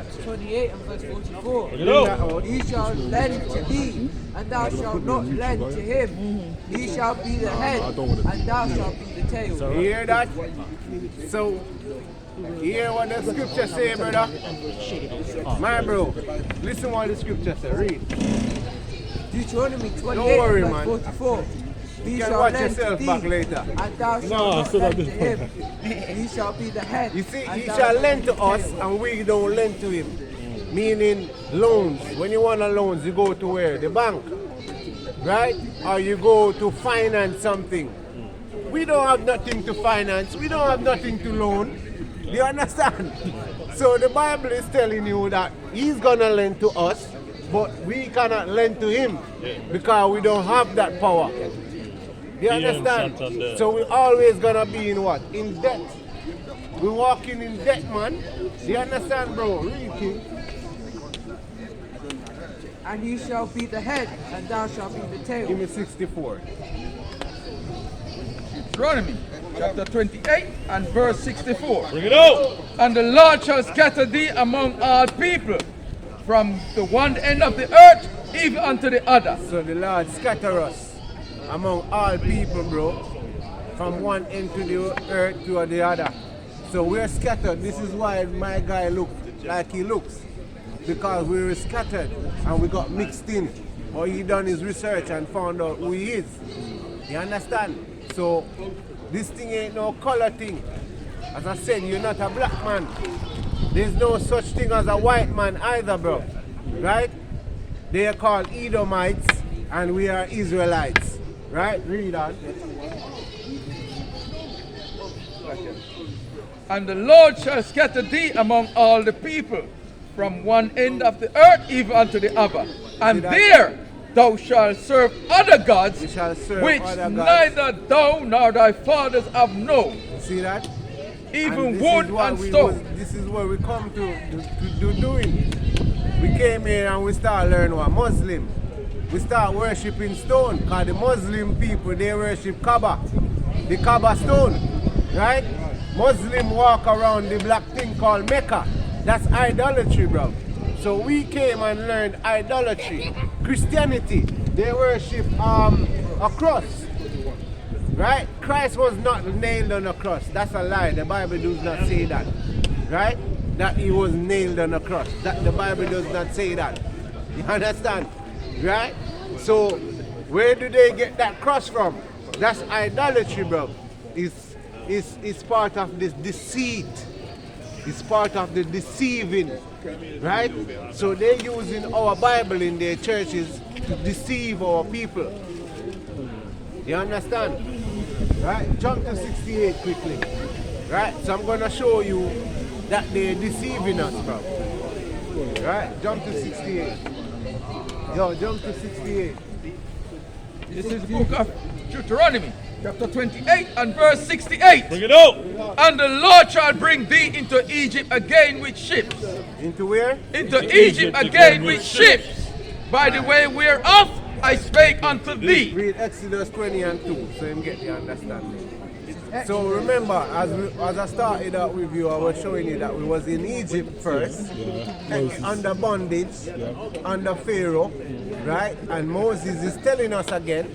chapter 28 and verse 44. Hello. He shall lend to thee, and thou shalt not lend to him. He shall be the head, and thou shalt be the tail. You hear that? So, you hear what the scripture say, brother? My bro, listen what the scripture say. Read. Deuteronomy 28 Don't worry, verse man. 44. He You can shall watch lend to yourself thee, back later. and thou shalt not lend to him. He shall be the head. You see, and he thou shall shalt lend be to the us tail. and we don't lend to him. Meaning loans. When you want a loans, you go to where? The bank. Right? Or you go to finance something. We don't have nothing to finance. We don't have nothing to loan. Do you understand? So the Bible is telling you that he's going to lend to us, but we cannot lend to him because we don't have that power. Do you understand? So we're always going to be in what? In debt. We're walking in debt, man. Do you understand, bro? Read, King. And he shall be the head, and thou shalt be the tail. Give me 64. Deuteronomy chapter 28 and verse 64. Bring it out. And the Lord shall scatter thee among all people, from the one end of the earth even unto the other. So the Lord scatter us among all people, bro, from one end to the earth to the other. So we're scattered. This is why my guy looked like he looks. Because we were scattered and we got mixed in. Or he done his research and found out who he is. You understand? So this thing ain't no color thing. As I said, you're not a black man. There's no such thing as a white man either, bro. Right? They are called Edomites and we are Israelites. Right? Read on. And the Lord shall scatter thee among all the people, from one end of the earth even unto the other. And there thou shalt serve other gods, We shall serve which other gods. neither thou nor thy fathers have known, See that? even And this wood is what and we stone. this is what we come to doing. We came here and we start learning what Muslim. We start worshipping stone, because the Muslim people, they worship Kaaba, the Kaaba stone, right? Muslim walk around the black thing called Mecca. That's idolatry, bro. So we came and learned idolatry. Christianity, they worship a cross. Right? Christ was not nailed on a cross. That's a lie. The Bible does not say that. Right? That he was nailed on a cross. That the Bible does not say that. You understand? Right? So where do they get that cross from? That's idolatry, bro. It's part of this deceit. It's part of the deceiving. Right? So they're using our Bible in their churches to deceive our people. You understand? Right? Jump to 68 quickly. Right? So I'm going to show you that they're deceiving us, bro. Right? Jump to 68. Yo, jump to 68. This is the book of Deuteronomy, chapter 28 and verse 68. Bring it out. And the Lord shall bring thee into Egypt again with ships. Into where? Into Egypt again with ships. By the way whereof I spake unto thee. Read Exodus 20 and 2 so you get the understanding. So remember, as I started out with you, I was showing you that we was in Egypt first, under bondage, under Pharaoh, right? And Moses is telling us again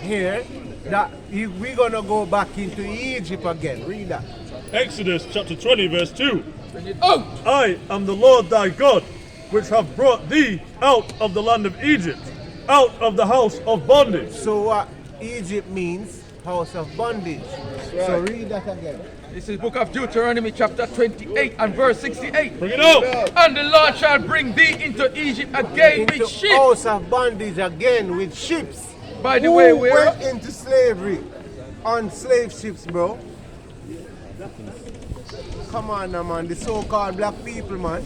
here that we're going to go back into Egypt again. Read that. Exodus chapter 20 verse 2. Bring it out. I am the Lord thy God, which have brought thee out of the land of Egypt, out of the house of bondage. So what Egypt means, house of bondage. So read that again. This is the book of Deuteronomy chapter 28 and verse 68. Bring it out. And the Lord shall bring thee into Egypt again Into with ships. house of bondage again with ships. By the Who way whereof went into slavery on slave ships, bro? Come on now, man. The so-called black people, man.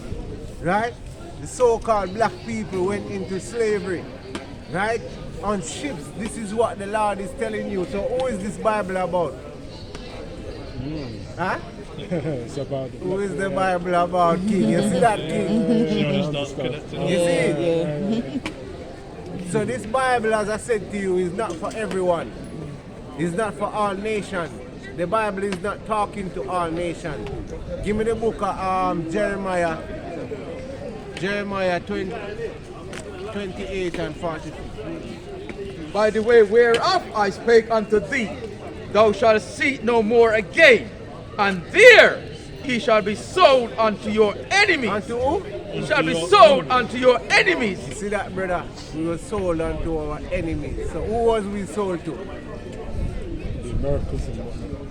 Right? The so-called black people went into slavery. Right? On ships. This is what the Lord is telling you. So who is this Bible about? Huh? It's about the Who is the Bible about, King? You see that, King? You see it? So this Bible, as I said to you, is not for everyone. It's not for all nations. The Bible is not talking to all nations. Give me the book of Jeremiah Jeremiah 28 and 43. By the way whereof I spake unto thee, thou shalt see it no more again, and there he shall be sold unto your enemies. Unto who? He shall be sold unto your enemies. You see that, brother? We were sold unto our enemies. So who was we sold to? The Americans and whatnot.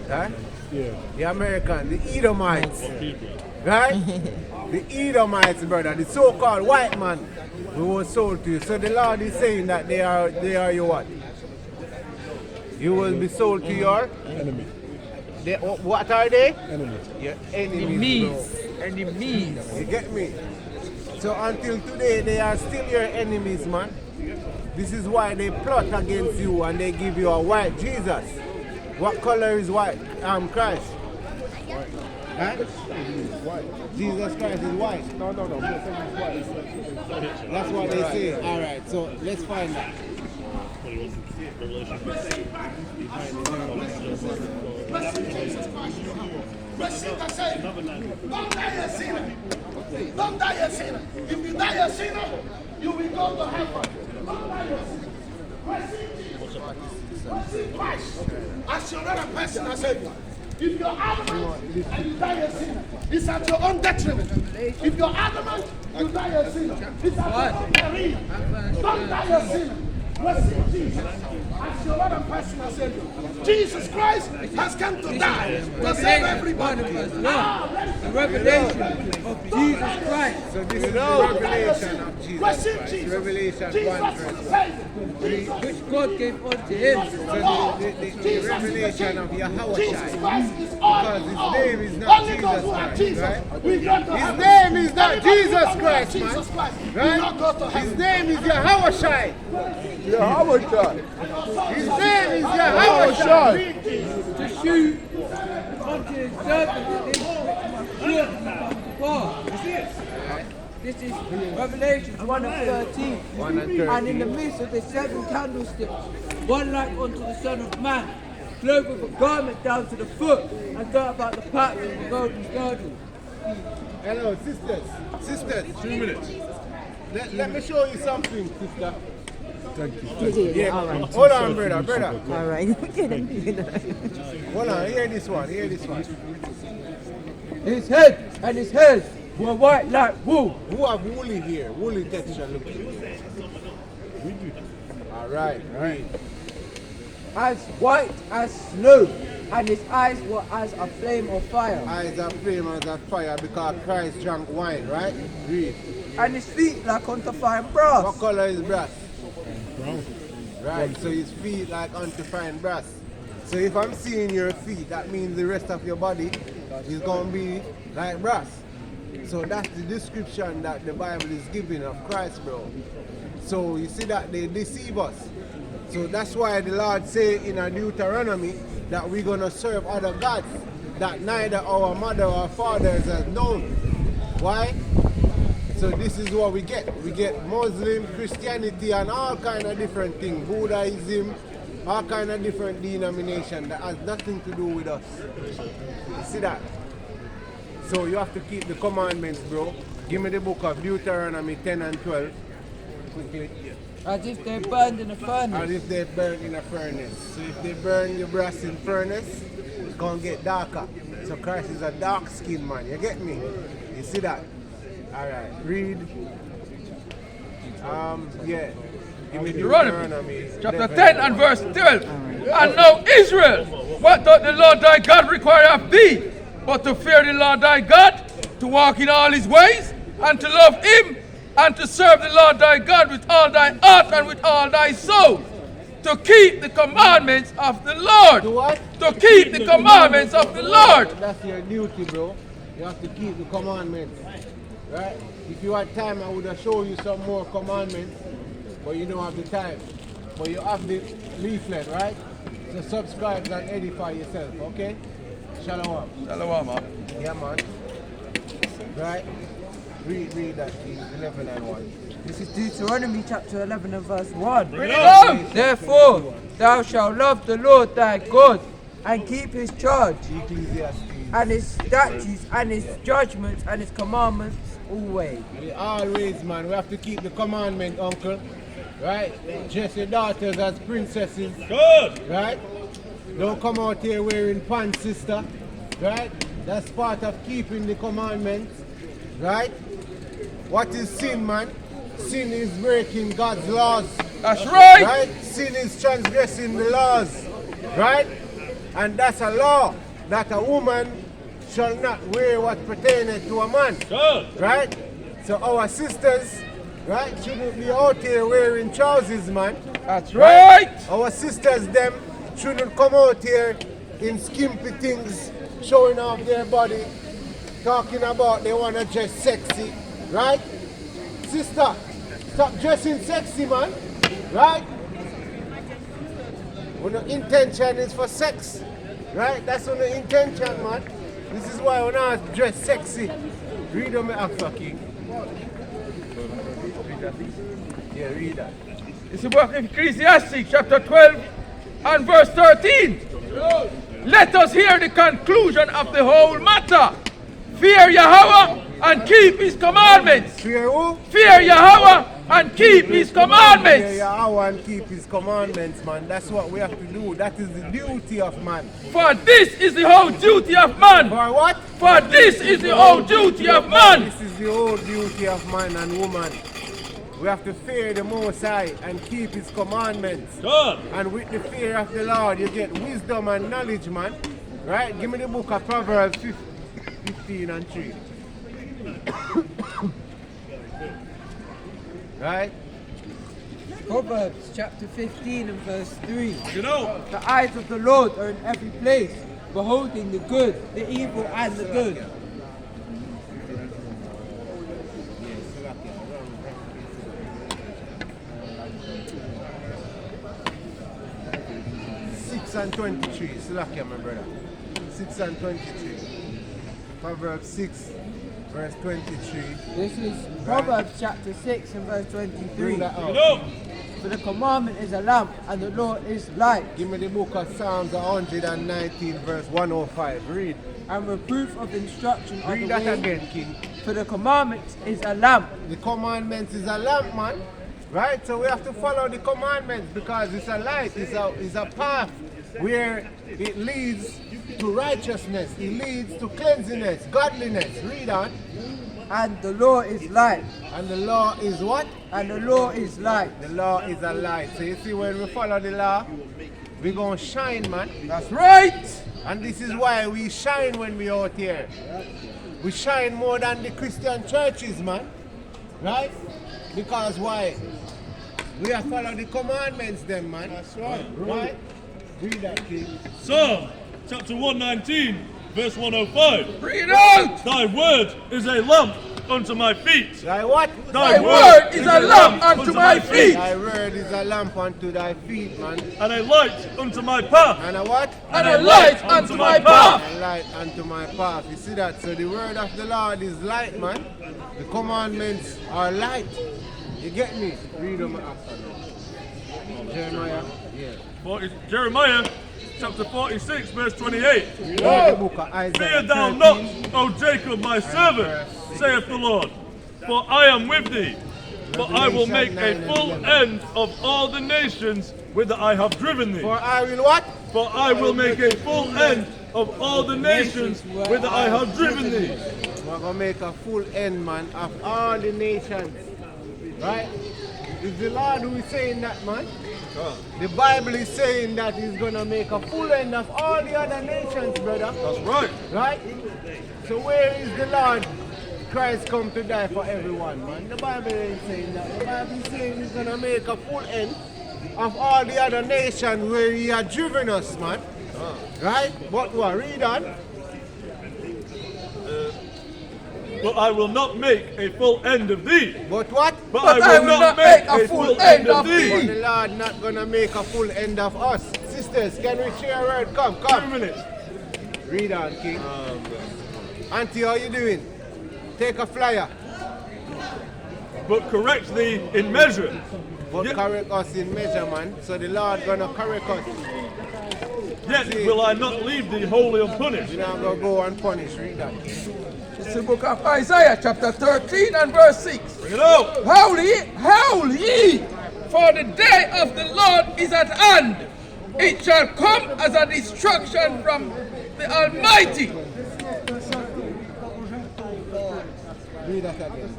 Huh? Yeah. The Americans, the Edomites. Right? The Edomites, brother, the so-called white man, we were sold to you. So the Lord is saying that they are your what? You will be sold to your Enemy. What are they? Enemy. Your enemies. Enemies. You get me? So until today, they are still your enemies, man. This is why they plot against you and they give you a white Jesus. What color is white? Christ. Huh? Jesus Christ is white. No. That's what they say. All right, so let's find that. Receive the same. Don't die a sinner. Don't die a sinner. If you die a sinner, you will go to heaven. Don't die a sinner. Receive Jesus. Receive Christ as your other personal Savior. If you're adamant and you die a sinner, it's at your own detriment. If you're adamant, you die a sinner. It's at your own peril. Don't die a sinner. Receive Jesus as your other personal Savior. Jesus Christ has come to die to save everybody. The revelation of Jesus Christ. So this is the revelation of Jesus Receive Christ. Jesus. Revelation Jesus 1 was verse the 1. Savior. Jesus Which God gave unto him. So the revelation of Yahweh Jesus Shai. Christ is all. Because his name is not Only Jesus those who have Christ, Jesus right? will go to His heaven. name is not Everybody Jesus who don't know Christ, Jesus Christ will Right? not go to His heaven. name is Yahweh Shai. Yahweh Shai. His name is Yahweh Shai. To shoot unto his servant This is Revelation 1 and 13. 1 and 13. And in the midst of the 7 candlesticks, one like unto the Son of Man, clothed with a garment down to the foot, and girt about the pattern of the golden girdle. Hello, sisters. 2 minutes. Let me show you something, sister. Thank you. Yeah. All right. Hold on, brother. All right. Hold on, hear this one. His head and his hairs were white like wool. Who have woolly here? Woolly texture looking. All right. As white as snow, and his eyes were as a flame of fire. Eyes are flame as a fire because Christ drank wine, right? Read. And his feet like unto fine brass. What color is brass? Brown. Right, so his feet like unto fine brass. So if I'm seeing your feet, that means the rest of your body is going to be like brass. So that's the description that the Bible is giving of Christ, bro. So you see that they deceive us. So that's why the Lord say in a Deuteronomy that we're going to serve other gods that neither our mother or fathers has known. Why? So this is what we get. We get Muslim, Christianity, and all kind of different things. Buddhism, all kind of different denomination that has nothing to do with us. You see that? So you have to keep the commandments, bro. Give me the book of Deuteronomy 10 and 12. Quickly. As if they burned in a As furnace. if they burn in a furnace. So if they burn your brass in furnace, it's gonna get darker. So Christ is a dark skinned man. You get me? You see that? Alright, read. Yeah. Give me Deuteronomy chapter 10 and verse 12. And now Israel, what doth the Lord thy God require of thee, but to fear the Lord thy God, to walk in all his ways, and to love him, and to serve the Lord thy God with all thy heart and with all thy soul, to keep the commandments of the Lord. To what? To keep the commandments of the Lord. That's your duty, bro. You have to keep the commandments. Right? If you had time, I would have shown you some more commandments, but you don't have the time. But you have the leaflet, right? So subscribe and edify yourself, okay? Shalom. Shalom. Yeah, man. Right? Read that, please. 11 and 1. This is Deuteronomy chapter 11 and verse 1. Bring it on. Therefore, thou shalt love the Lord thy God, and keep his charge, Ecclesiastes and his statutes and his judgments and his commandments always. Always, man. We have to keep the commandment, uncle. Right? Dress your daughters as princesses. Good. Right? Don't come out here wearing pants, sister. Right? That's part of keeping the commandments. Right? What is sin, man? Sin is breaking God's laws. That's right. Right? Sin is transgressing the laws. Right? And that's a law that a woman shall not wear what pertaineth to a man. Good. Right? So our sisters, right, shouldn't be out here wearing trousers, man. That's right. Our sisters, them, shouldn't come out here in skimpy things, showing off their body, talking about they want to dress sexy, right? Sister, stop dressing sexy, man, right? When the intention is for sex, right? That's when the intention, man. This is why we not dress sexy. Read on me after, King. Yeah, read that. It's the book of Ecclesiastes, chapter 12 and verse 13. Let us hear the conclusion of the whole matter. Fear Yahweh and keep his commandments. Fear who? Fear Yahweh and keep his Fear commandments. Yahweh and keep his commandments, man. That's what we have to do. That is the duty of man. For this is the whole duty of man. For what? For this is the whole duty of man. This is the whole duty of man and woman. We have to fear the Most High and keep his commandments. Good. And with the fear of the Lord, you get wisdom and knowledge, man. Right? Give me the book of Proverbs 15 and 3. Right? Proverbs chapter 15 and verse 3. You know. The eyes of the Lord are in every place, beholding the good, the evil, and the good. And 23, Slakia, my brother. 6 and 23. Proverbs 6, verse 23. This is Proverbs chapter 6 and verse 23. Bring that out. You know. For the commandment is a lamp, and the law is light. Give me the book of Psalms 119, verse 105. Read. And reproof of instruction of Read the that way. again, King. For the commandment is a lamp. The commandments is a lamp, man. Right? So we have to follow the commandments because it's a light, it's a path where it leads to righteousness, it leads to cleanliness, godliness. Read on. And the law is light. And the law is what? And the law is light. The law is a light. So you see, when we follow the law, we're going to shine, man. That's right. And this is why we shine when we out here. We shine more than the Christian churches, man. Right? Because why? We have followed the commandments then, man. That's right. Right? Read that, King. Psalm chapter 119, verse 105. Read out. Thy word is a lamp unto my feet. Thy what? Thy word is a lamp unto my feet. Thy word is a lamp unto thy feet, man. And a light unto my path. And a what? And a light unto my path. A light unto my path. You see that? So the word of the Lord is light, man. The commandments are light. You get me? Read them after that. Jeremiah. Yeah. Jeremiah chapter 46, verse 28. Read the book of Isaiah. Fear thou 13. not, O Jacob, my servant, saith the Lord, for I am with thee. For I will make a full end of all the nations whither I have driven thee. For I will what? For I will make a full end of all the nations whither I have driven thee. We're going to make a full end, man, of all the nations. Right? Is the Lord who is saying that, man? The Bible is saying that he's going to make a full end of all the other nations, brother. That's right. Right? So where is the Lord Christ come to die for everyone, man? The Bible ain't saying that. The Bible is saying he's going to make a full end of all the other nations where he had driven us, man. Right? But what? Read on. But I will not make a full end of thee. But what? But I will not make a full end of But thee. the Lord not going to make a full end of us. Sisters, can we share a word? Come. 2 minutes. Read on, King. Auntie, how you doing? Take a flyer. But correct thee in measure. But correct us in measure, man. So the Lord gonna correct us. Yet will I not leave thee wholly unpunished. We're not going to go unpunished. Read that. It's the book of Isaiah, chapter 13 and verse 6. Bring it out. Howl ye, for the day of the Lord is at hand. It shall come as a destruction from the Almighty. Read that again.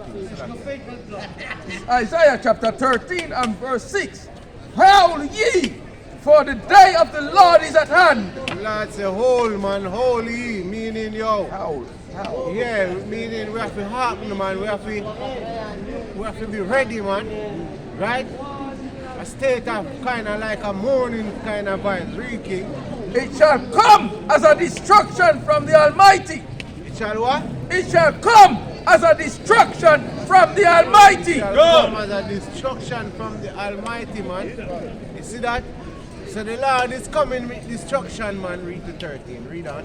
Isaiah chapter 13 and verse 6. Howl ye, for the day of the Lord is at hand. The Lord say, hold man, holy, meaning yo. Howl. Yeah, meaning we have to happen, man. We have to be ready, man. Right? A state of kind of like a morning kind of vibe. Read, King. It shall come as a destruction from the Almighty. It shall what? It shall come as a destruction from the Almighty. It shall come as a destruction from the Almighty, man. You see that? So the Lord is coming with destruction, man. Read the 13. Read on.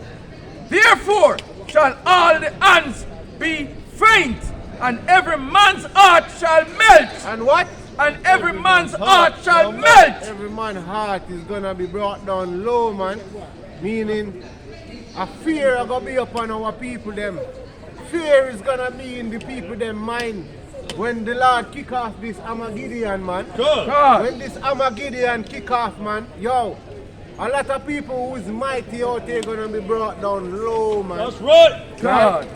Therefore shall all the hands be faint, and every man's heart shall melt. And what? And every man's heart shall melt. Every man's heart is going to be brought down low, man. Meaning, a fear is going to be upon our people, them. Fear is going to be in the people, them mind. When the Lord kick off this Armageddon, man. God. When this Armageddon kick off, man, yo, a lot of people who is mighty out there going to be brought down low, man. That's right. God.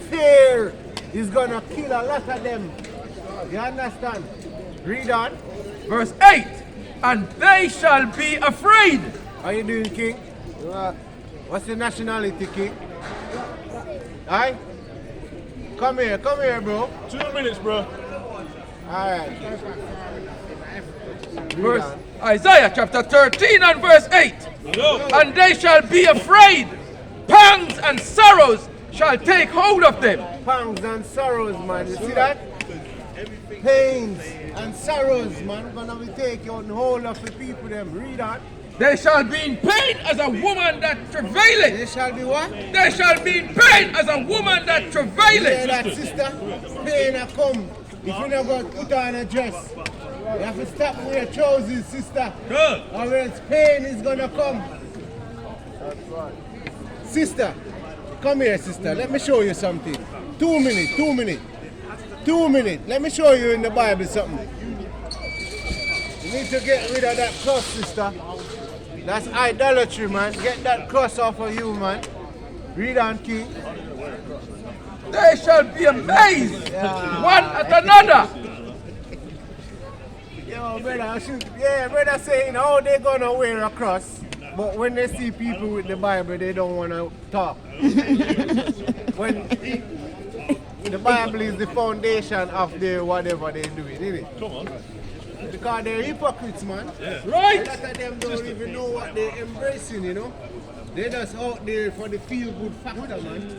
Fear is going to kill a lot of them. You understand? Read on. Verse 8. And they shall be afraid. How you doing, King? What's your nationality, King? Aye? Come here, bro. 2 minutes, bro. Alright. Verse Isaiah chapter 13 and verse 8. Yo. And they shall be afraid. Pangs and sorrows shall take hold of them. Pangs and sorrows, man. You see that? Pains and sorrows, man. Gonna be taking hold of the people, them. Read on. They shall be in pain as a woman that travaileth. They shall be what? They shall be in pain as a woman that Hear travaileth. that, sister? Pain a come. If you not going to put on a dress, you have to stop with your trousers, sister. Good. Or else pain is gonna come. Sister, come here, sister. Let me show you something. 2 minutes, 2 minutes. 2 minutes. Let me show you in the Bible something. You need to get rid of that cross, sister. That's idolatry, man. Get that cross off of you, man. Read on, King. They shall be amazed one at another. Yo, brother, brother saying how they gonna wear a cross, but when they see people with the Bible, they don't wanna talk. When the Bible is the foundation of their whatever they do, isn't it? Come on. Because they're hypocrites, man. Yeah. Right? A lot of them don't even know what they're embracing, you know. They're just out there for the feel-good factor, man.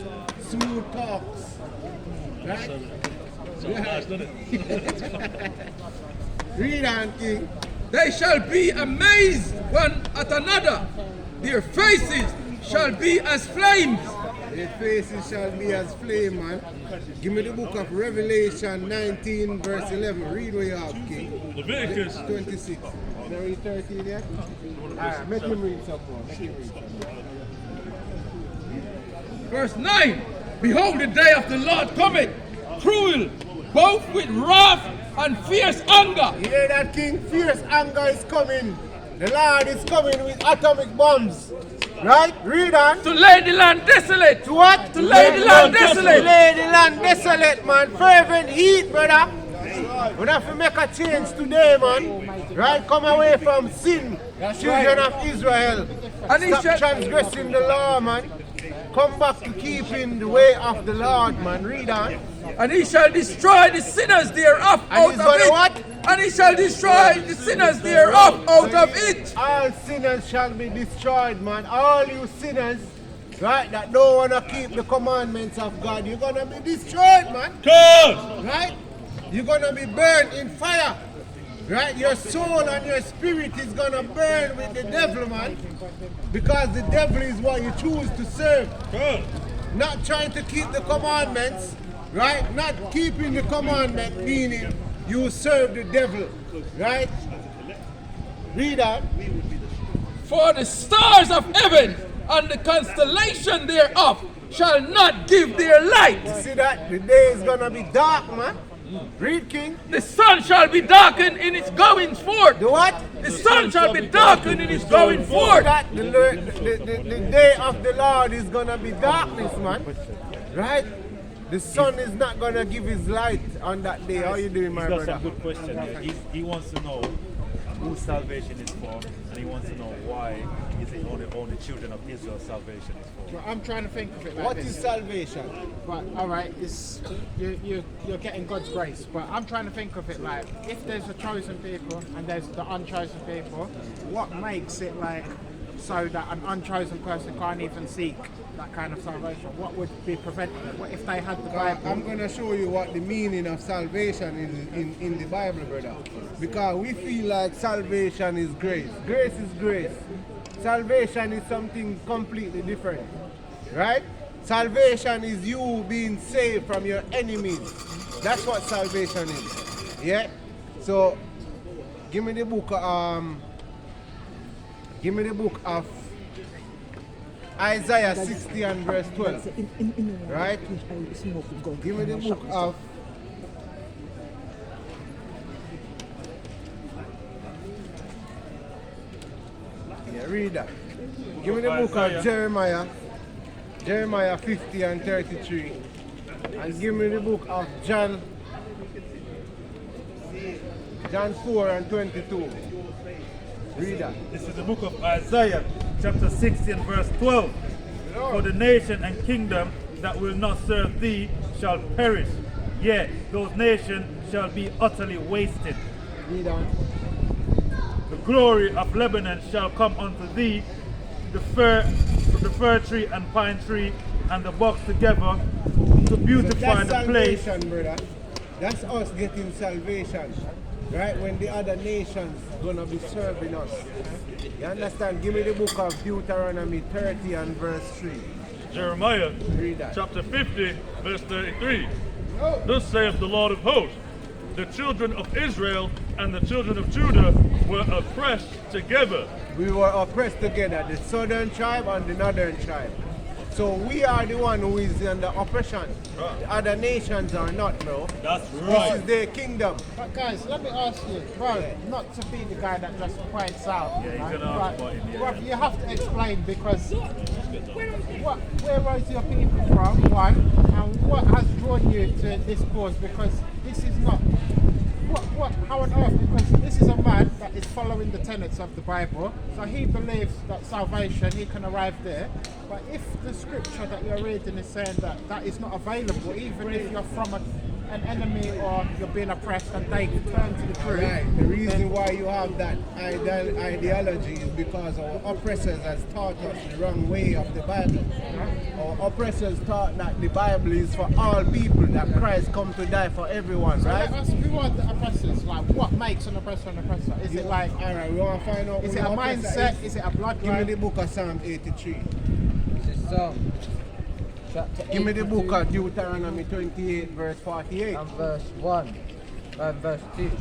Smooth talks. Right? Sounds nice, doesn't it? Read on, King. They shall be amazed one at another. Their faces shall be as flames. Their faces shall be as flame, man. Give me the book of Revelation 19, verse 11. Read what you have, King. Leviticus. 26. Can you read 13 yet? Alright, make him read some more. Make him read some more. Verse 9. Behold, the day of the Lord cometh, cruel, both with wrath and fierce anger. You hear that, King? Fierce anger is coming. The Lord is coming with atomic bombs. Right? Read on. To lay the land desolate. To what? To lay the land desolate. Lay the land desolate, man. Fervent heat, brother. We have to make a change today, man. Right? Come away from sin, children of Israel. And he Stop shall- transgressing the law, man. Come back to keeping the way of the Lord, man. Read on. And he shall destroy the sinners thereof And out he's of gonna it. what? And he shall destroy the sinners thereof out of it. All sinners shall be destroyed, man. All you sinners, right, that don't want to keep the commandments of God, you're going to be destroyed, man. Good. Right? You're going to be burned in fire. Right? Your soul and your spirit is going to burn with the devil, man. Because the devil is what you choose to serve. Good. Not trying to keep the commandments, right? Not keeping the commandment, meaning you serve the devil, right? Read that. For the stars of heaven and the constellation thereof shall not give their light. You see that? The day is gonna be dark, man. Read, King. The sun shall be darkened in its goings forth. The what? The sun shall be darkened in its going forth. That the day of the Lord is gonna be darkness, man. Right? The sun is not gonna give his light on that day. How you doing, my He's got brother? some good question here. He wants to know who salvation is for, and he wants to know why is it only children of Israel salvation is for. Well, I'm trying to think of it like What this. is salvation? Right, all right, it's you're getting God's grace, but I'm trying to think of it like if there's a chosen people and there's the unchosen people, what makes it like so that an unchosen person can't even seek that kind of salvation? What would be preventing it? What if they had the Bible? I'm going to show you what the meaning of salvation is in the Bible, brother. Because we feel like salvation is grace. Grace is grace. Salvation is something completely different. Right? Salvation is you being saved from your enemies. That's what salvation is. Yeah? So, give me the book of Isaiah 60 and verse 12. Right? Give me the book of read that. Give me the book of Jeremiah 50 and 33. And give me the book of John 4 and 22. Read that. This is the book of Isaiah, chapter 60 and verse 12. For the nation and kingdom that will not serve thee shall perish. Yet those nations shall be utterly wasted. Read on. The glory of Lebanon shall come unto thee, the fir tree and pine tree and the box together to beautify So that's the place. salvation, brother. That's us getting salvation. Right? When the other nations gonna be serving us. You understand? Give me the book of Deuteronomy 30 and verse 3. Jeremiah Read that. chapter 50, verse 33. Thus saith the Lord of hosts, the children of Israel and the children of Judah were oppressed together. We were oppressed together, the southern tribe and the northern tribe. So we are the one who is under oppression. The other nations are not, bro. That's This right. is their kingdom. But guys, let me ask you, bro, not to be the guy that just points out. Yeah, he's right? gonna ask about him, yeah. Bro, you have to explain because where is your people from, one, and what has drawn you to this cause? Because this is not, how on earth, because this is a man that is following the tenets of the Bible, so he believes that salvation, he can arrive there. But if the scripture that you're reading is saying that that is not available, even if you're from an enemy or you're being oppressed and they turn to the truth. Right. The reason why you have that ideology is because our oppressors has taught us the wrong way of the Bible. Our oppressors taught that the Bible is for all people, that Christ come to die for everyone, So right? let us, who are the oppressors? Like, what makes an oppressor an oppressor? Is it like, Alright, we want to find out is who it a the oppressor mindset? is. Is it a Give me bloodline? the book of Psalm 83. Psalm chapter Give me the 82 book of Deuteronomy 28 verse 48. and verse 1 and verse 2.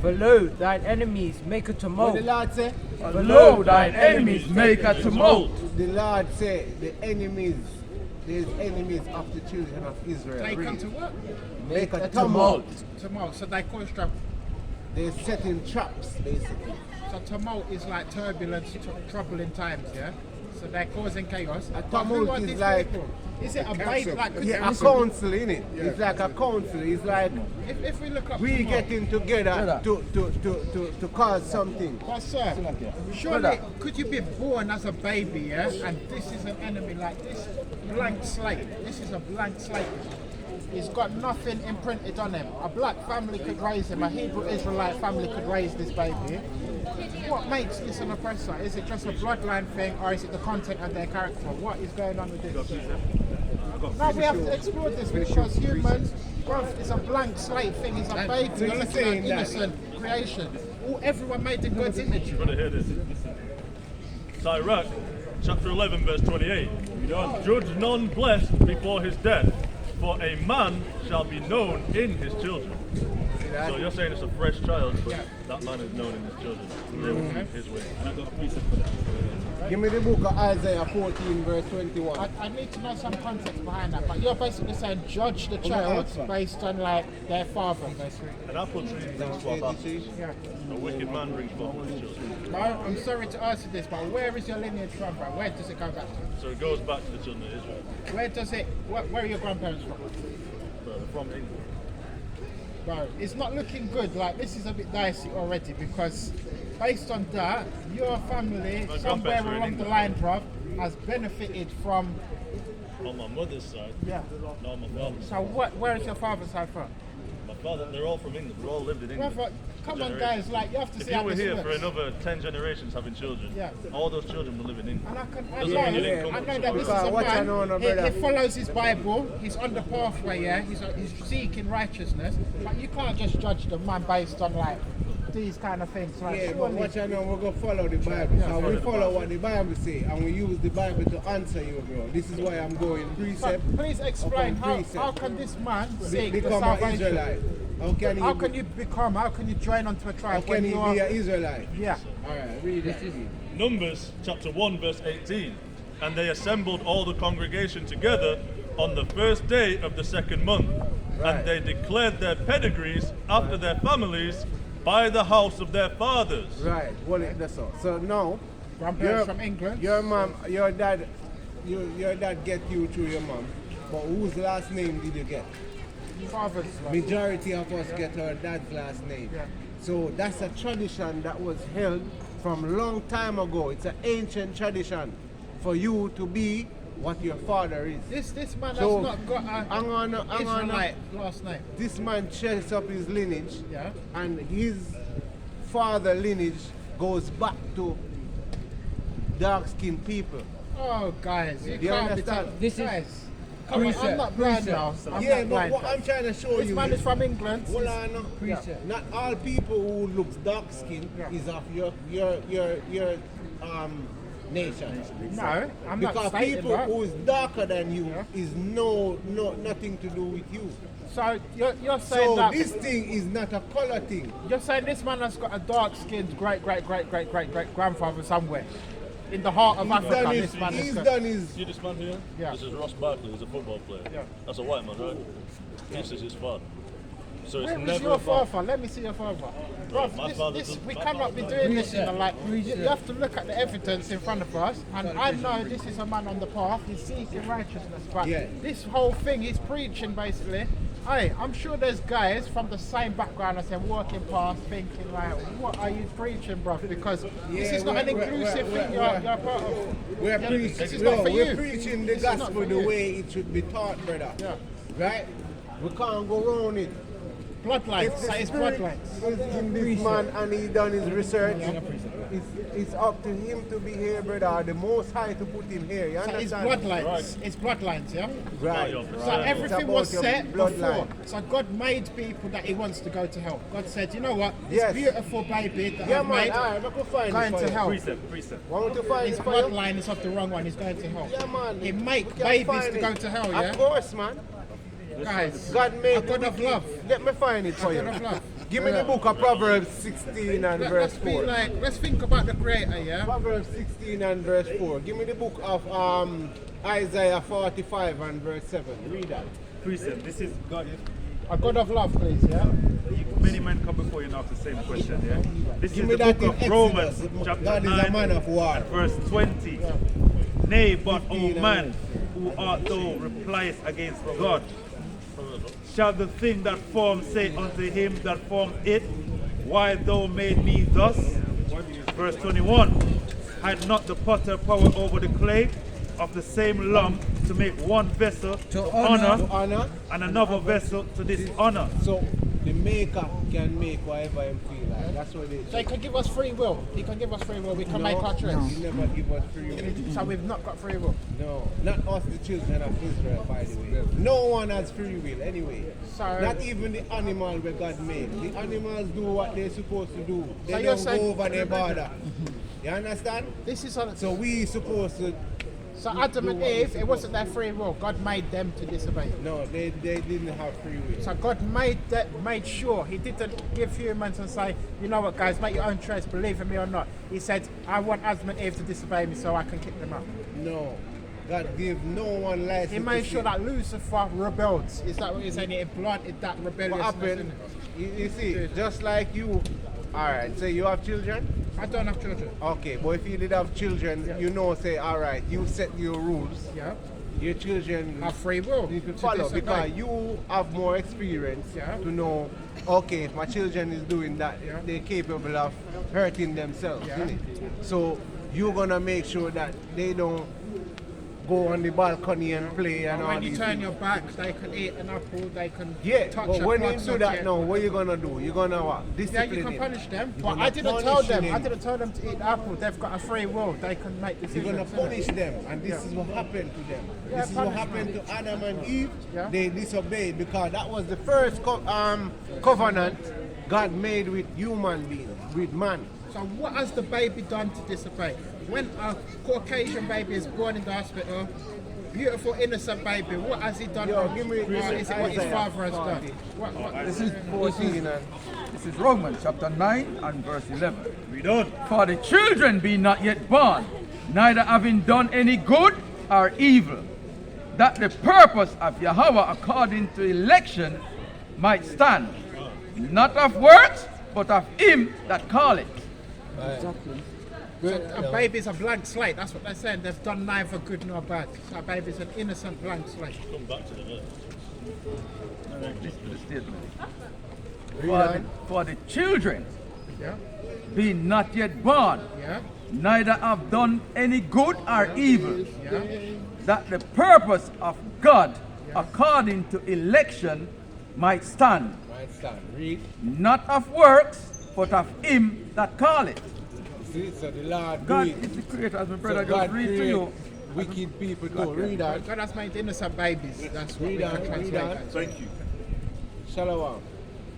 For lo, thine enemies make a What tumult. the Lord say? For lo, thine enemies make a tumult. The Lord say the enemies, there's enemies of the children of Israel. They Read. come to what? Make a tumult. Tumult. So they cause trouble. They're setting traps, basically. So tumult is like turbulence, troubling times, yeah? So they're causing chaos. A But who tumult are is these like- people? Is it a bait? Like, could Yeah, you- a council, innit? It's like a council. It's like if we look up we tumult, getting together to cause something. but sir, surely could you be born as a baby, yeah? And this is an enemy like this blank slate. This is a blank slate. He's got nothing imprinted on him. A black family could raise him. A Hebrew Israelite family could raise this baby. What makes this an oppressor? Is it just a bloodline thing, or is it the content of their character? What is going on with this? Now we have to explore this because humans, growth is a blank slate thing. It's a baby. so You're you're looking at saying that- innocent creation. Everyone made in God's image. You're gonna hear this. Sirach, chapter 11, verse 28. Judge none blessed before his death, for a man shall be known in his children. that. So you're saying it's a fresh child, but that man is known in his children. They will keep his way. And I got a precept for that. Give me the book of Isaiah 14, verse 21. I need to know some context behind that, but you're basically saying judge the child based on like their father, basically. An apple tree brings forth apples. Yeah. A wicked man brings forth his children. Now, I'm sorry to ask you this, but where is your lineage from, bro? Where does it go back to? So it goes back to the children of Israel. Where does it? Where are your grandparents from? From England. Bro, it's not looking good. Like, this is a bit dicey already because based on that, your family, My somewhere grandparents were in along the England. line, bro, has benefited from. On my mother's side, Yeah. not on my father's side. So, where is your father's side from? My father, they're all from England. They all lived in England. Brother, come on, Generations. guys, like, you have to If see you how were this here works. for another 10 generations having children, Yeah. all those children will live in England. And I Doesn't mean you didn't come know from that this is somewhere. a What I know, no, man, he brother. follows his Bible, he's on the pathway, yeah, he's seeking righteousness, but you can't just judge the man based on like these kind of things. Like, Yeah, but surely- what I know, we're going to follow the Bible. So we follow what the Bible say, and we use the Bible to answer you, bro. This is why I'm going precept. But please explain upon precept. how can this man seek the become an salvation? Israelite. How can How can you join onto a How tribe can when he you be are? an Israelite? Yeah. All right, read it. Numbers chapter 1 verse 18. And they assembled all the congregation together on the first day of the second month. Right. And they declared their pedigrees after their families by the house of their fathers. Right. Well, that's all. So now, Grandparents from England. your mom, your dad get you through your mom. But whose last name did you get? Fathers. Like, Majority of us get our dad's last name. Yeah. So that's a tradition that was held from long time ago. It's an ancient tradition for you to be what your father is. this man So, has not got a hang on. Israelite last name. This man checks up his lineage, Yeah. and his father lineage goes back to dark-skinned people. Oh, guys, you Do you can't understand? be This is guys. Come on, I'm precept, not blind precept. now. I'm Yeah, not but blind. what I'm trying to show This you man is from England. Hold on. Precept. Not all people who looks dark-skinned is of your nation. No, I'm not Because stating people that. who is darker than you is nothing to do with you. So you're saying So that this thing is not a color thing. you're saying this man has got a dark-skinned great grandfather somewhere in the heart of Africa. This man He's has got. done his. See this man here? Yeah. This is Ross Barkley. He's a football player. Yeah. That's a white man, right? This is his father. So it's Where is never your about- father? Let me see your father. Bro, my father this, does- we my cannot father be does. doing this, you know, like, you have to look at the evidence in front of us, and I know this is a man on the path, he's seeking righteousness, but Yeah. this whole thing he's preaching basically, hey, I'm sure there's guys from the same background as him walking past thinking like, what are you preaching, bro? Because this is not an inclusive thing you're part of. We're Yeah, preaching. this is not for We're you. preaching the This is not gospel for the you. way it should be taught, brother. Yeah. Right? We can't go around it. Bloodlines, If the say it's spirit bloodlines. is in this man and he done his research, it's up to him to be here, brother. The Most High to put him here. You So it's understand? bloodlines. It's bloodlines, yeah? Right. So everything It's was about your set before. bloodline. So God made people that He wants to go to hell. God said, you know what? This Yes. beautiful baby that Yeah, I've man. made, Alright, I can find going it for to you. hell. Precept. Want to find His it for you? bloodline is of the wrong one. He's going to hell. Yeah, man. He make We can babies find to it. go to hell, yeah? Of course, man. Guys, God made a God the of wicked. love. Let me find it for A you. God of love. Give me the book of Proverbs 16 and verse Let's be 4. like, let's think about the Creator, yeah? Proverbs 16 and verse 4. Give me the book of Isaiah 45 and verse 7. Read that. Precept. This is God. A God of love, please, yeah? Many men come before you and ask the same question. Yeah. This Give is me the that book in of Romans, Exodus. chapter God is a 9, man of war. and verse 20. Nay, but O 15 man, who art thou repliest against God? Shall the thing that formed say unto him that formed it, why thou made me thus? Verse 21. Had not the potter power over the clay of the same lump to make one vessel to honor Honor. and another vessel to dishonor? So the maker can make whatever him feel like. That's what it So He can give us free will. He can give us free will. We can make our choice. He never give us free will. So we've not got free will. No, not us, the children of Israel, by the way. No one has free will anyway. So- Not even the animal where God made. The animals do what they're supposed to do. They So you're don't saying- go over their border. You understand? This is on. So we supposed to So Adam and Eve, it wasn't their free will. God made them to disobey. No, they didn't have free will. So God made sure He didn't give humans and say, you know what, guys, make your own choice, believe in me or not. He said, I want Adam and Eve to disobey me so I can kick them out. No, God gave no one license. He made sure that Lucifer rebelled. Is that what He's saying? He planted that rebelliousness. What happened? You see, just like you. All right, so you have children? I don't have children. Okay, but if you did have children, you know, say, all right, you set your rules. Yeah. Your children Have free will. need to follow disobey. because you have more experience to know, okay, if my children is doing that, they're capable of hurting themselves, innit? So you're going to make sure that they don't go on the balcony and play and all when you these turn things. your back, they can eat an apple, they can touch but a when plug you do that socket. now, what you gonna do? You're gonna what? Yeah, Discipline you can him. punish them, You're but gonna I didn't tell punish them. him. I didn't tell them to eat the apple. They've got a free will. They can make decisions. You're gonna innit? punish them, and this is what happened to them. Yeah, This is what punishment. happened to Adam and Eve. Yeah. They disobeyed because that was the first covenant God made with human beings, with man. So what has the baby done to disobey? When a Caucasian baby is born in the hospital, beautiful innocent baby, what has he done wrong? give me- Or is it what his Isaiah father has 40. done? What? This is 14 and This is Romans chapter 9 and verse 11. Read on. For the children be not yet born, neither having done any good or evil, that the purpose of Yahweh according to election might stand, not of works, but of him that calleth. So a baby's a blank slate, that's what they're saying. They've done neither good nor bad. So a baby's an innocent blank slate. Come back to the verse. Listen to the statement. Read For the children Yeah? be not yet born, Yeah? neither have done any good or evil, Yeah? that the purpose of God according to election might stand, Right stand. Read. not of works, but of him that calleth. See, so the Lord God do it. is the creator, as my So brother God just read to create you. wicked people too. Read that. God has made innocent babies. That's what Read we on, can read translate on. that. Thank you. Shalom.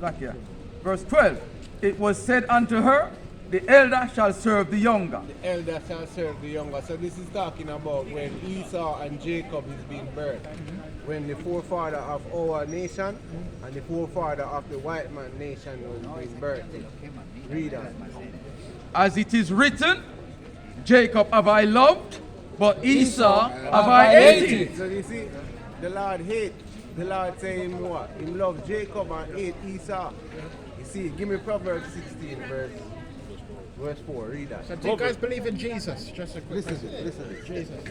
Back here. Verse 12. It was said unto her, the elder shall serve the younger. The elder shall serve the younger. So this is talking about when Esau and Jacob is being birthed. When the forefather of our nation and the forefather of the white man nation was being birthed. Read on. As it is written, Jacob have I loved, but Esau have I hated. So you see, the Lord hate. The Lord say him what? Him love Jacob and hate Esau. You see, give me Proverbs 16 verse 4. Read that. So do you guys believe in Jesus? Just a quick Listen to question. it, listen to it. Jesus.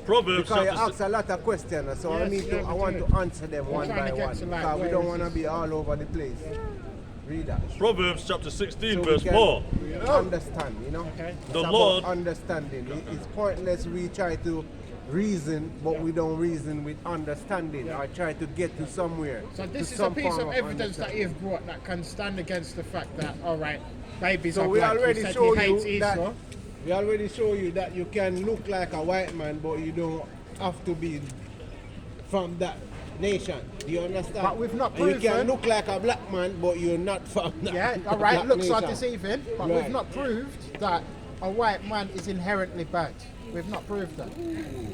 Proverbs Because you chapter ask a lot of questions, so Yes, yeah, I we want do. to answer them one trying by to get one. to, like, Because we where don't is want to this? be all over the place. Read that. Proverbs chapter 16 So we verse can 4. Understand, you know? Okay. It's The about Lord- understanding. It's pointless we try to reason, but we don't reason with understanding or try to get to somewhere. So to this is a some piece form of evidence that understanding. you've brought that can stand against the fact that, all right, babies So are we black. You already said show he hates you that Esau. we already show you that you can look like a white man, but you don't have to be from that nation. Do you understand? But we've not And you can proven- look like a black man, but you're not from that. Yeah, all right, black looks are nation. deceiving, but Right. we've not proved that a white man is inherently bad. We've not proved that.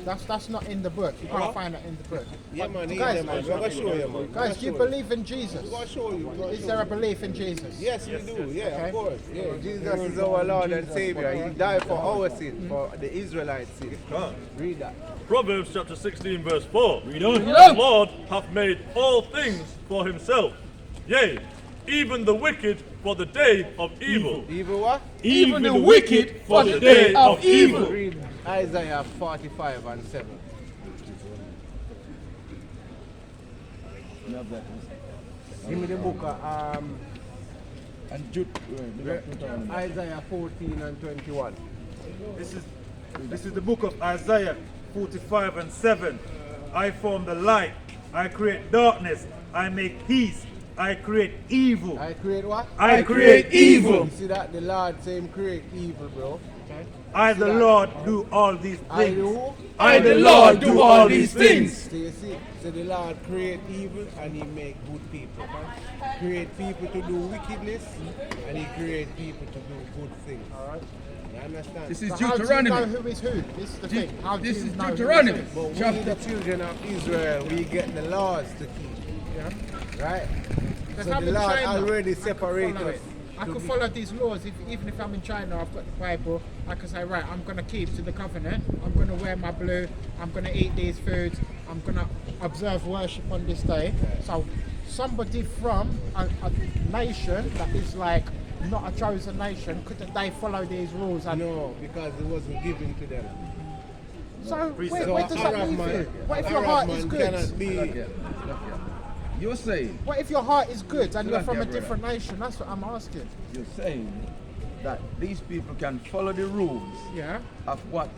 That's not in the book. You can't find that in the book. Yeah, But man, he's guys, there, man. We're gonna show you, man. guys, do you believe in Jesus? We're gonna show you. Is there a belief in Jesus? Yes, we do. Yeah, Okay. of course. Yeah, Jesus is our Lord and Savior. He died for our sin, for the Israelites' sin. Read that. Proverbs chapter 16 verse 4. Read on. The Lord hath made all things for himself. Yea, even the wicked for the day of evil. Evil what? Even the wicked for the day of evil. Read Isaiah 45 and 7. Give me the book of And Jude, Isaiah 14 and 21. This is the book of Isaiah 45 and 7. I form the light. I create darkness. I make peace. I create evil. I create what? I create evil. You see that? The Lord say him create evil, bro. I, the Lord, do all these I things. do. I, the Lord, do all these things. So you see, so the Lord create evil and he make good people. Create people to do wickedness and he create people to do good things. Alright? You understand? This is So how do you know Deuteronomy. who is who? This is the thing. How do This you is know who Deuteronomy. is who? But we, Chapter- the children of Israel, we get the laws to keep. Yeah. Right? Because So I'm the in Lord China, already I could separated follow us. it. I to could be- follow these laws even if I'm in China. I've got the Bible. I can say, right, I'm going to keep to the covenant. I'm going to wear my blue. I'm going to eat these foods. I'm going to observe worship on this day. So somebody from a nation that is like not a chosen nation, couldn't they follow these rules? And No, because it wasn't given to them. so where So does that Arab leave man, you? What if your Arab heart man is good? cannot be. Look here. You're saying, What if your heart is good and you're from a brother. different nation? That's what I'm asking. you're saying that these people can follow the rules Yeah. of what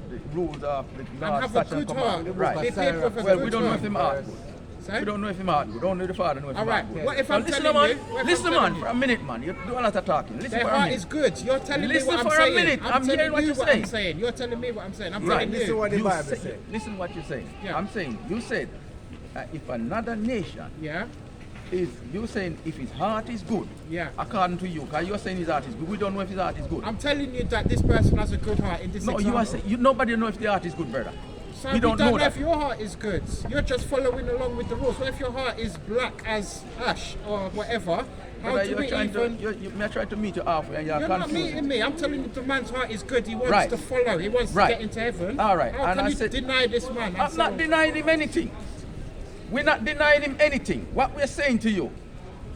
the rules of the And Lord, have a such and good heart. command. Be Right. people with a Well, good we don't know heart. if him heart good. Say? We don't know if him heart good. Only the Father knows if All him right. heart good. What if Now I'm listen, telling man. you? What if I'm Listen, telling man, you? for a minute, man. You do a lot of talking. Listen Their for a heart minute. is good. You're telling Listen me what I'm for a saying. minute. I'm hearing telling what you you're what saying. I'm saying. You're telling me what I'm saying. I'm Right. telling Listen you. what the You Bible say- says. Listen what you're saying. Yeah. I'm saying, you said, if another nation Yeah. is, you're saying if his heart is good, Yeah. according to you, because you're saying his heart is good. We don't know if his heart is good. I'm telling you that this person has a good heart in this No, example. you are saying, nobody know if the heart is good, brother. So we don't know that. if your heart is good. You're just following along with the rules. What if your heart is black as ash or whatever? How Brother, do you're we trying even... to, you may try to meet you halfway and you're You're not confusing. meeting me. I'm telling you the man's heart is good. He wants Right. to follow. He wants Right. to get into heaven. All right. How And can I you said- deny this man? I'm not denying him anything. We're not denying him anything. What we're saying to you,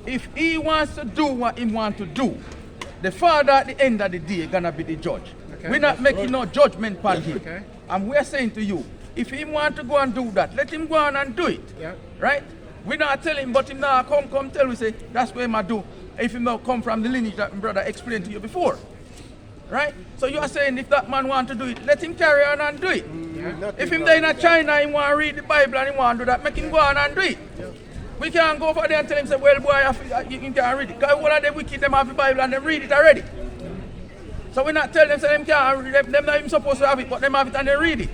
if he wants to do what he wants to do, the Father at the end of the day gonna be the judge. Okay. We're not making no judgment on him. Okay. And we're saying to you, if he want to go and do that, let him go on and do it. Yeah. Right? We're not telling him, but him now come tell we say, that's what him do. If him now come from the lineage that my brother explained to you before. Right? So you are saying if that man want to do it, let him carry on and do it. If him there in China, he want to read the Bible and he want to do that, make him go on and do it. We can't go for there and tell him, say, well, boy, you can't read it. Because one of them wicked, them have the Bible and they read it already. So we're not telling them, say, them can't read it. Them not even supposed to have it, but them have it and they read it.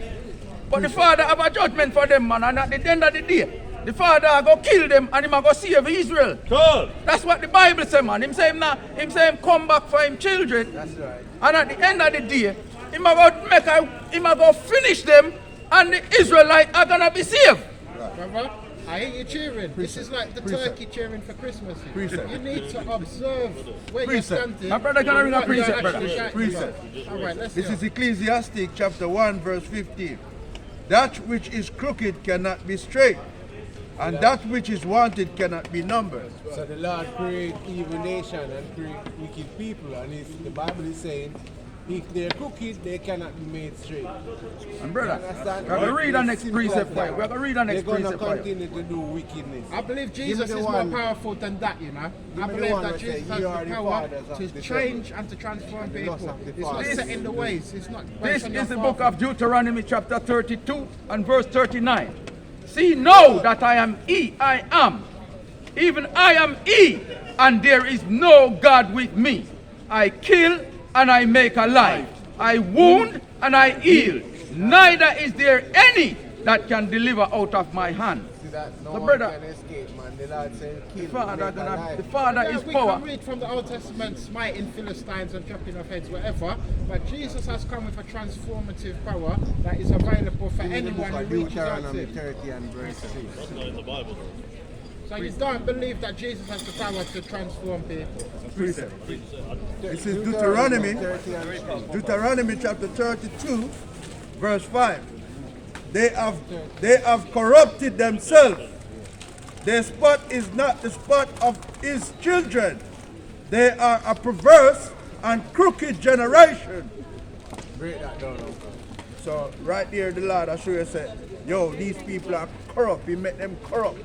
But the Father have a judgment for them, man, and at the end of the day, the Father go kill them and him go save Israel. Cool. That's what the Bible say, man. Him say him come back for him children. That's right. And at the end of the day, him go finish them and the Israelites are gonna be saved. Brother, I hear you cheering. This is like the turkey cheering for Christmas. Precept. You need to observe where you're Precept. standing. My brother gonna ring a what you're precept, brother. actually shouting Precept. about. All right, let's This go. is Ecclesiastic chapter 1 verse 15. That which is crooked cannot be straight, and that which is wanted cannot be numbered. So the Lord create evil nation and create wicked people, and the Bible is saying, if they're crooked, they cannot be made straight. And brother, You understand? we're gonna read the next Simple as precept for that. you. We're gonna read the next They're gonna precept for you. continue to do wickedness. I believe Give Jesus me is the more one. powerful than that, you know. I me the believe one that that Jesus say, has "You the are the power fathers of to the change and to transform lust people. of the It's not fathers. set in the ways. It's not This based on your is the book father. of Deuteronomy chapter 32 and verse 39. See, know that I am He, I am. Even I am He, and there is no God with me. I kill and I make alive. I wound and I heal. Neither is there any that can deliver out of my hand. See that no So one brother, can escape, man. The Lord said, kill, The Father, make alive. the Father Yeah, is we power. can read from the Old Testament, smiting Philistines and chopping off heads, whatever. But Jesus has come with a transformative power that is available for In the anyone book who of reaches out to Deuteronomy it. 30 and verse 6. That's not in the Bible. So you don't believe that Jesus has the power to transform people? This is Deuteronomy, 30 and 3. Deuteronomy chapter 32, verse 5. They have corrupted themselves. Their spot is not the spot of his children. They are a perverse and crooked generation. Break that down, uncle. So right there, the Lord I show you say, yo, these people are corrupt. He made them corrupt,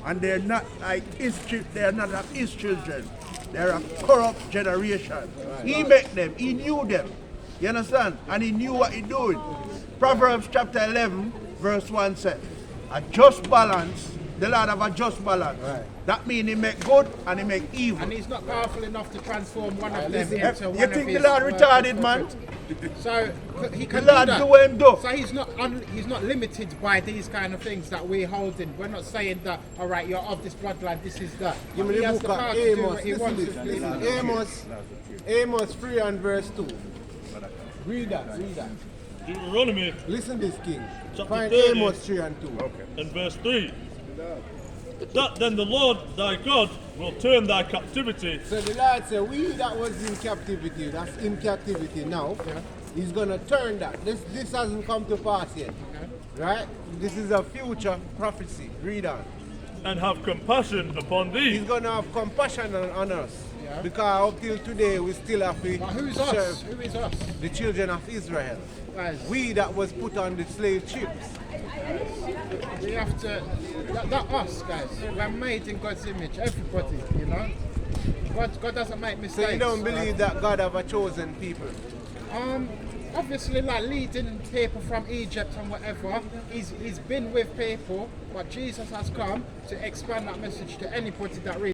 and they're not like his. They are not of his children. They're a corrupt generation. He made them. He knew them. You understand? And he knew what he doing. Proverbs chapter 11, verse 1 says, a just balance the Lord have a just balance. Right. That means he make good and he make evil. And he's not powerful enough to transform one of them into You one think of the his Lord retarded, man? So he can The Lord do that. do what him do. So he's not limited by these kind of things that we're holding. We're not saying that, all right, you're of this bloodline, this is that. Give me He the has book the of power to do Amos. what he Listen wants. this. Listen. Amos 3 and verse 2. Read that. Deuteronomy Listen this, King. Chapter Find 30. Amos 3 and 2. and verse 3. That then the Lord thy God will turn thy captivity. So the Lord said, we that was in captivity, that's in captivity now, he's going to turn that. This hasn't come to pass yet. Right? This is a future prophecy. Read on. And have compassion upon He's thee. going to have compassion on us. Because up till today we still have to But who's serve us? Who is us? the children of Israel. Guys, We that was put on the slave ships. we have to, that us, guys. We're made in God's image, everybody, you know. God doesn't make mistakes. So you don't believe that God have a chosen people? Obviously, like leading people from Egypt and whatever, he's been with people, but Jesus has come to expand that message to anybody that really